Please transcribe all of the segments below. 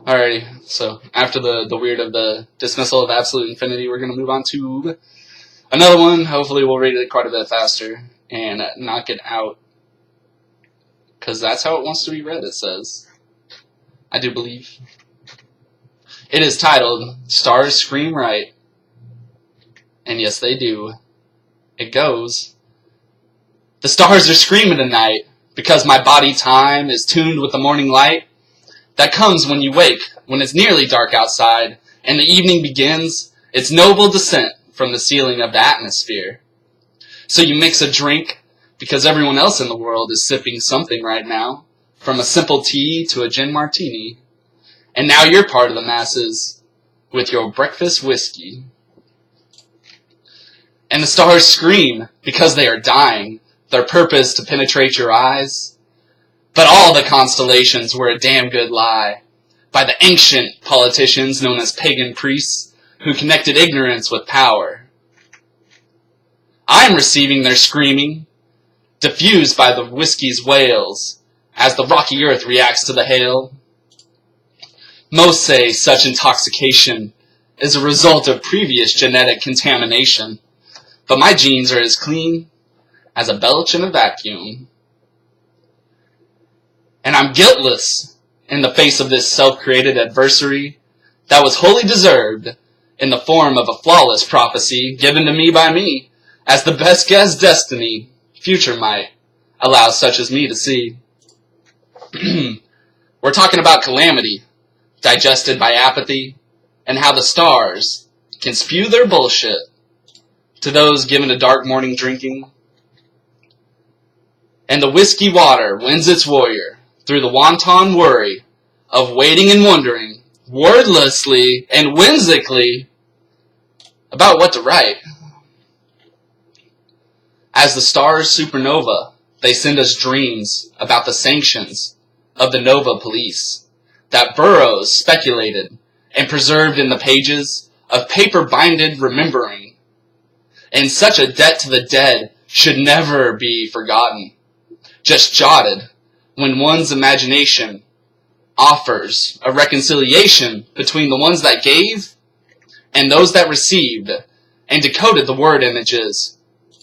Alrighty, so after the weird of the dismissal of absolute infinity, we're going to move on to another one. Hopefully we'll read it quite a bit faster and knock it out, because that's how it wants to be read, it says. I do believe. It is titled, Stars Scream Right. And yes, they do. It goes, the stars are screaming tonight, because my body time is tuned with the morning light that comes when you wake, when it's nearly dark outside, and the evening begins its noble descent from the ceiling of the atmosphere. So you mix a drink, because everyone else in the world is sipping something right now, from a simple tea to a gin martini. And now you're part of the masses with your breakfast whiskey. And the stars scream because they are dying, their purpose to penetrate your eyes. But all the constellations were a damn good lie, by the ancient politicians known as pagan priests, who connected ignorance with power. I am receiving their screaming, diffused by the whiskey's wails, as the rocky earth reacts to the hail. Most say such intoxication is a result of previous genetic contamination, but my genes are as clean as a belch in a vacuum. And I'm guiltless in the face of this self-created adversary that was wholly deserved in the form of a flawless prophecy given to me by me, as the best guess destiny, future might, allow such as me to see. We're talking about calamity, digested by apathy, and how the stars can spew their bullshit to those given a dark morning drinking. And the whiskey water wins its warrior through the wanton worry of waiting and wondering, wordlessly and whimsically, about what to write. As the stars supernova, they send us dreams about the sanctions of the Nova Police that Burroughs speculated and preserved in the pages of paper-binded remembering. And such a debt to the dead should never be forgotten, just jotted when one's imagination offers a reconciliation between the ones that gave and those that received, and decoded the word images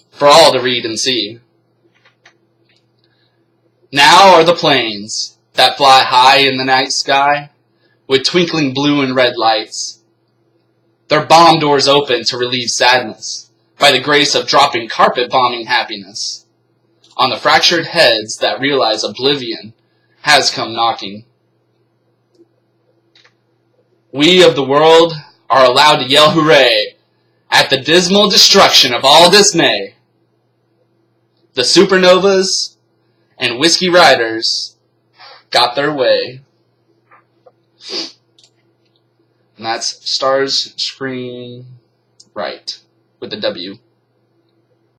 for all to read and see. Now are the planes that fly high in the night sky with twinkling blue and red lights, their bomb doors open to relieve sadness by the grace of dropping carpet bombing happiness on the fractured heads that realize oblivion has come knocking. We of the world are allowed to yell hooray at the dismal destruction of all dismay. The supernovas and whiskey riders got their way. And that's Stars Scream Right with the W.